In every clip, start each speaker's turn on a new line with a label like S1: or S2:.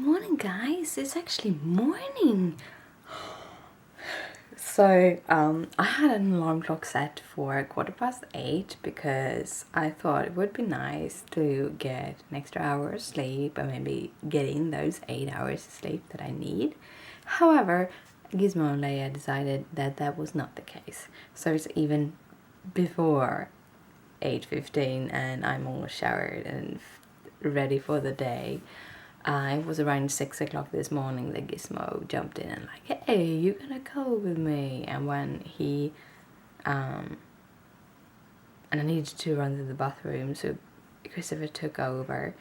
S1: morning, guys. It's actually morning. So, I had an alarm clock set for 8:15 because I thought it would be nice to get an extra hour of sleep and maybe get in those 8 hours of sleep that I need. However, Gizmo and Leia decided that that was not the case. So it's even before 8:15 and I'm all showered and ready for the day. It was around 6 o'clock this morning that Gizmo jumped in and like, hey, you gonna go with me? And when he, and I needed to run to the bathroom, so Christopher took over.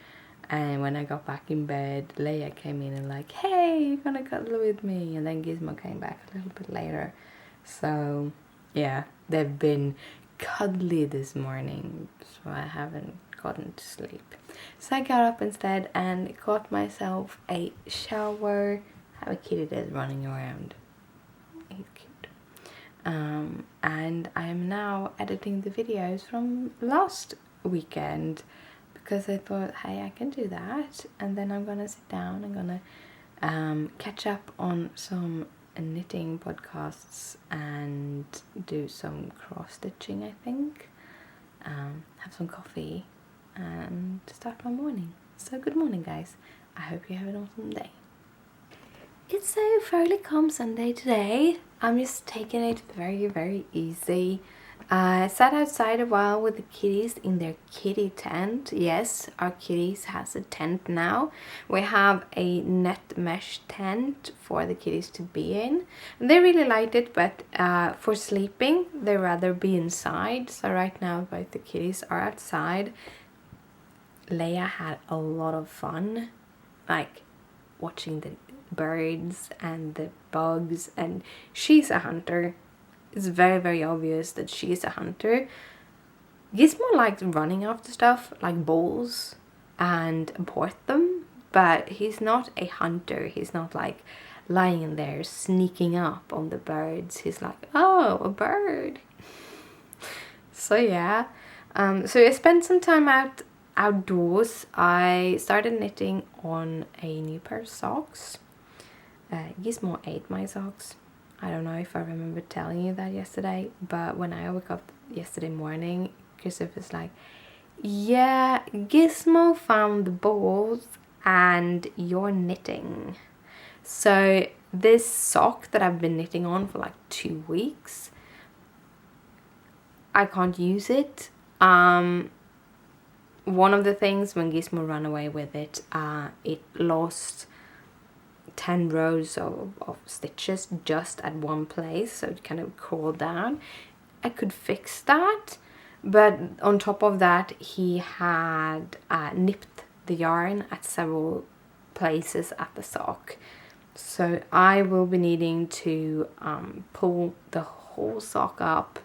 S1: And when I got back in bed, Leia came in and like, hey, you gonna cuddle with me? And then Gizmo came back a little bit later. So, yeah, they've been cuddly this morning, so I haven't gotten to sleep. So I got up instead and got myself a shower. I have a kitty that's running around. He's cute. And I am now editing the videos from last weekend because I thought, hey, I can do that. And then I'm gonna sit down. I'm gonna catch up on some knitting podcasts and do some cross stitching, I think. Have some coffee and start my morning. So good morning, guys. I hope you have an awesome day. It's a fairly calm Sunday today. I'm just taking it very, very easy. I sat outside a while with the kitties in their kitty tent. Yes, our kitties has a tent now. We have a net mesh tent for the kitties to be in. They really liked it, but for sleeping, they rather be inside. So right now, both the kitties are outside. Leia had a lot of fun, like watching the birds and the bugs, and she's a hunter. It's very, very obvious that she's a hunter. Gizmo likes running after stuff like balls and abort them, but he's not a hunter. He's not like lying there sneaking up on the birds. He's like, oh, a bird. So yeah, so I spent some time outdoors. I started knitting on a new pair of socks. Gizmo ate my socks. I don't know if I remember telling you that yesterday, but when I woke up yesterday morning, Christopher's like, yeah, Gizmo found the balls and you're knitting. So this sock that I've been knitting on for like 2 weeks, I can't use it. One of the things when Gizmo ran away with it, it lost 10 rows of stitches just at one place, so it kind of crawled down. I could fix that, but on top of that he had nipped the yarn at several places at the sock, so I will be needing to pull the whole sock up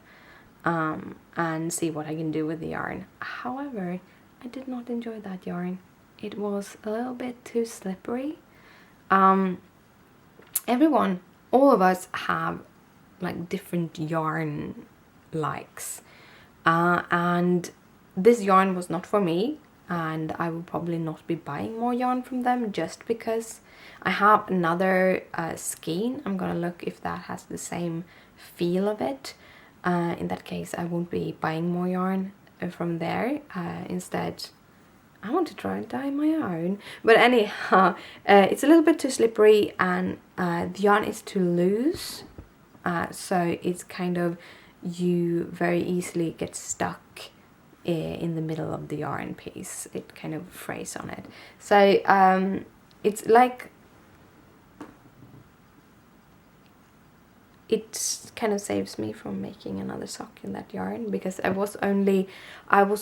S1: and see what I can do with the yarn. However, I did not enjoy that yarn. It was a little bit too slippery. Everyone, all of us have like different yarn likes, and this yarn was not for me, and I will probably not be buying more yarn from them just because I have another skein. I'm gonna look if that has the same feel of it. In that case, I won't be buying more yarn from there. Instead, I want to try and dye my own. But anyhow, it's a little bit too slippery and the yarn is too loose. So it's kind of, you very easily get stuck in the middle of the yarn piece. It kind of frays on it. So it's like, it kind of saves me from making another sock in that yarn, because I was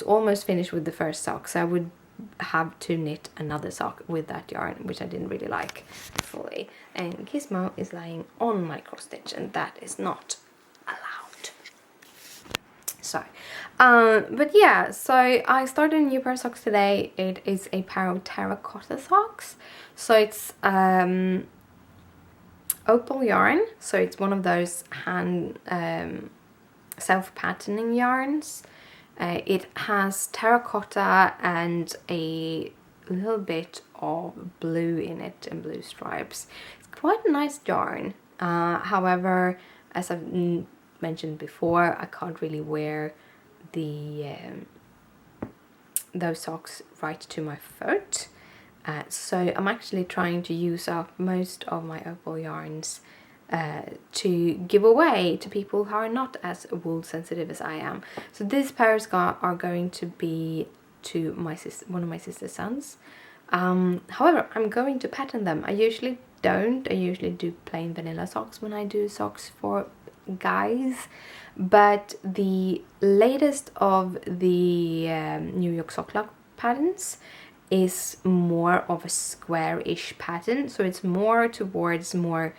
S1: almost finished with the first sock, so I would have to knit another sock with that yarn, which I didn't really like fully. And Gizmo is lying on my cross stitch, and that is not allowed. So, but yeah, so I started a new pair of socks today. It is a pair of terracotta socks. So it's opal yarn, so it's one of those hand self-patterning yarns. It has terracotta and a little bit of blue in it and blue stripes. It's quite a nice yarn. However, as I've mentioned before, I can't really wear the those socks right to my foot. So I'm actually trying to use up most of my opal yarns to give away to people who are not as wool sensitive as I am. So these pairs are going to be to one of my sister's sons. However, I'm going to pattern them. I usually don't. I usually do plain vanilla socks when I do socks for guys. But the latest of the New York sock lock patterns is more of a square-ish pattern, so it's more towards more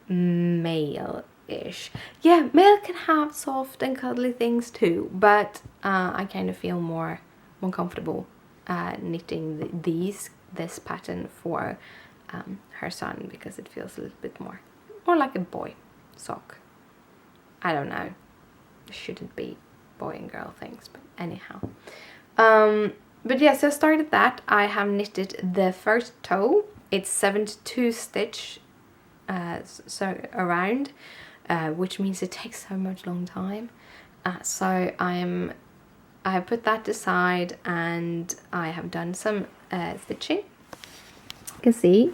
S1: male-ish. Yeah, male can have soft and cuddly things too, but I kind of feel more comfortable knitting this pattern for her son, because it feels a little bit more like a boy sock. I don't know, it shouldn't be boy and girl things, but anyhow. But yeah, so I started that. I have knitted the first toe. It's 72 stitch so around, which means it takes so much long time. So I have put that aside, and I have done some stitching. You can see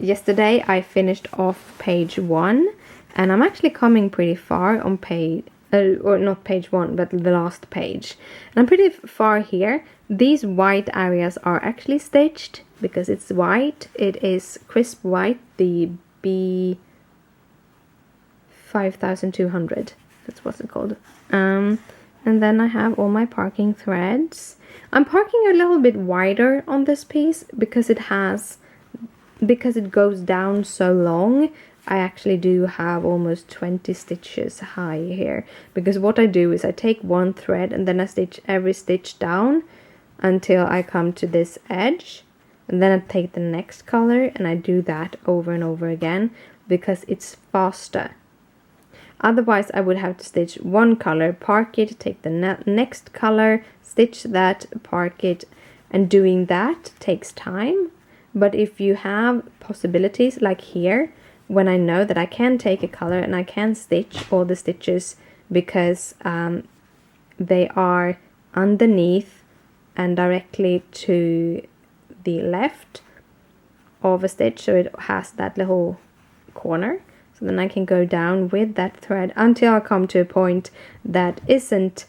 S1: yesterday I finished off page 1, and I'm actually coming pretty far on page or not page 1, but the last page. And I'm pretty far here. These white areas are actually stitched because it's white. It is crisp white, the B5200. That's what's it called. And then I have all my parking threads. I'm parking a little bit wider on this piece because it goes down so long. I actually do have almost 20 stitches high here, because what I do is I take one thread and then I stitch every stitch down until I come to this edge, and then I take the next color and I do that over and over again because it's faster. Otherwise I would have to stitch one color, park it, take the next color, stitch that, park it, and doing that takes time. But if you have possibilities like here, when I know that I can take a color and I can stitch all the stitches because they are underneath and directly to the left of a stitch, so it has that little corner, so then I can go down with that thread until I come to a point that doesn't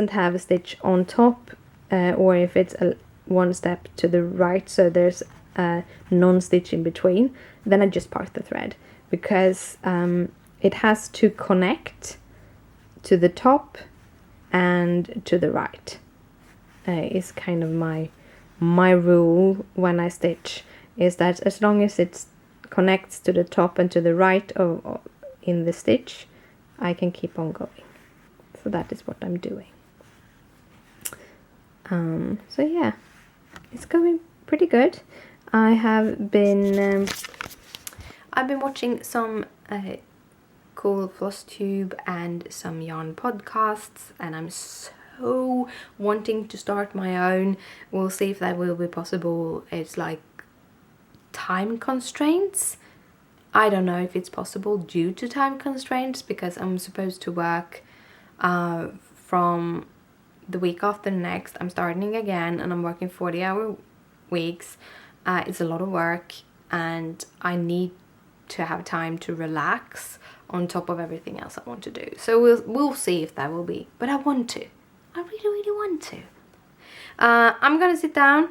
S1: have a stitch on top, or if it's one step to the right, so there's a non-stitch in between, then I just park the thread, because it has to connect to the top and to the right. Is kind of my rule when I stitch, is that as long as it connects to the top and to the right in the stitch, I can keep on going. So that is what I'm doing. So yeah, it's going pretty good. I've been watching some cool floss tube and some yarn podcasts, and I'm so wanting to start my own. We'll see if that will be possible. It's like time constraints. I don't know if it's possible due to time constraints, because I'm supposed to work from the week after next. I'm starting again and I'm working 40-hour weeks. It's a lot of work and I need to have time to relax on top of everything else I want to do. So we'll see if that will be, but I want to. I really want to. I'm gonna sit down,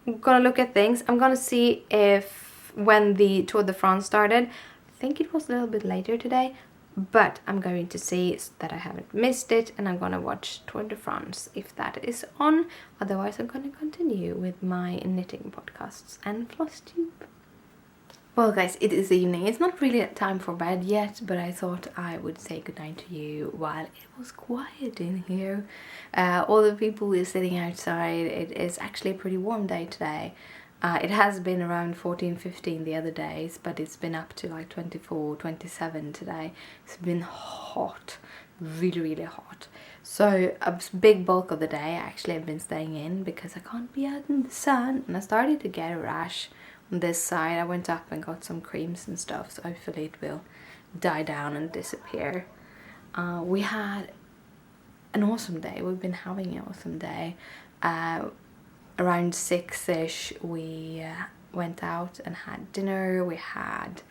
S1: I'm gonna look at things. I'm gonna see if when the Tour de France started, I think it was a little bit later today, but I'm going to see that I haven't missed it, and I'm gonna watch Tour de France if that is on. Otherwise I'm gonna continue with my knitting podcasts and floss tube. Well guys, it is evening. It's not really time for bed yet, but I thought I would say goodnight to you while it was quiet in here. All the people are sitting outside. It is actually a pretty warm day today. It has been around 14-15 the other days, but it's been up to like 24, 27 today. It's been hot. really hot. So a big bulk of the day actually I've been staying in because I can't be out in the sun, and I started to get a rash on this side. I went up and got some creams and stuff, so hopefully it will die down and disappear. We had an awesome day. We've been having an awesome day. Around 6ish we went out and had dinner. We had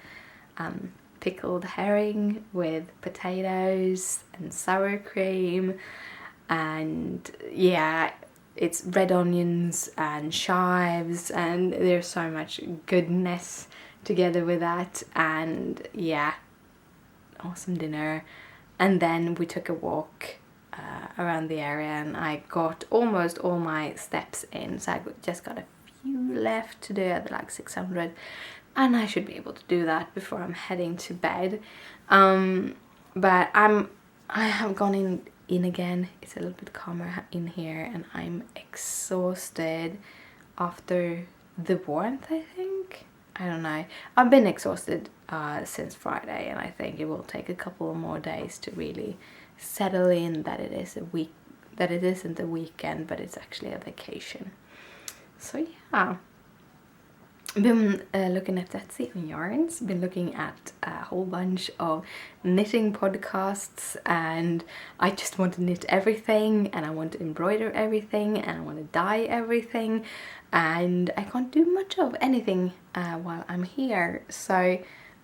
S1: pickled herring with potatoes and sour cream, and yeah, it's red onions and chives, and there's so much goodness together with that. And yeah, awesome dinner. And then we took a walk around the area, and I got almost all my steps in, so I just got a few left to do, at like 600, and I should be able to do that before I'm heading to bed. But I have gone in again. It's a little bit calmer in here, and I'm exhausted after the warmth, I think. I don't know. I've been exhausted since Friday, and I think it will take a couple more days to really settle in that it isn't a weekend, but it's actually a vacation. So yeah, been looking at Etsy and yarns, been looking at a whole bunch of knitting podcasts, and I just want to knit everything, and I want to embroider everything, and I want to dye everything, and I can't do much of anything while I'm here. So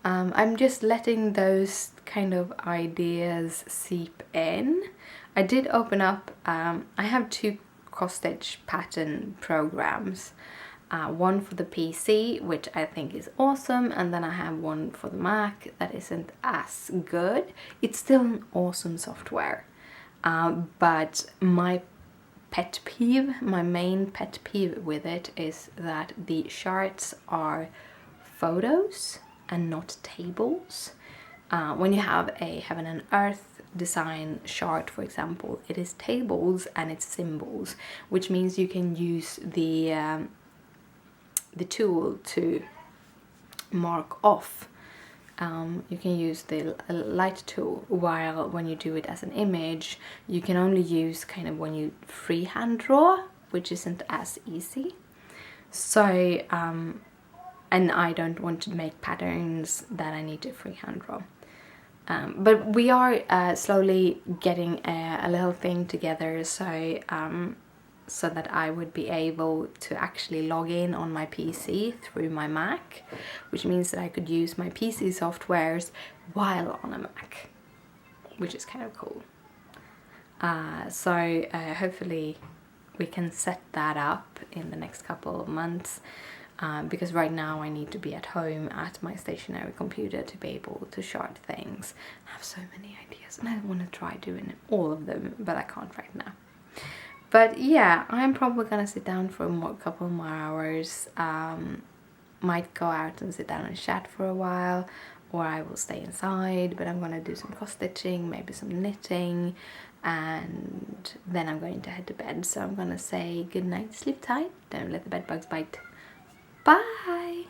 S1: I'm just letting those kind of ideas seep in. I did open up, I have 2 cross-stitch pattern programs. One for the PC, which I think is awesome, and then I have one for the Mac that isn't as good. It's still an awesome software, but my main pet peeve with it is that the charts are photos and not tables. When you have a heaven and earth design chart, for example, it is tables and it's symbols, which means you can use the tool to mark off. You can use the light tool, while when you do it as an image, you can only use kind of when you freehand draw, which isn't as easy. So and I don't want to make patterns that I need to freehand draw. But we are slowly getting a little thing together, so that I would be able to actually log in on my PC through my Mac, which means that I could use my PC softwares while on a Mac, which is kind of cool. So hopefully we can set that up in the next couple of months, because right now I need to be at home at my stationary computer to be able to chart things. I have so many ideas and I want to try doing all of them, but I can't right now. But yeah, I'm probably gonna sit down for a couple more hours. Might go out and sit down and chat for a while, or I will stay inside, but I'm gonna do some cross stitching, maybe some knitting, and then I'm going to head to bed. So I'm gonna say good night, sleep tight, don't let the bed bugs bite. Bye!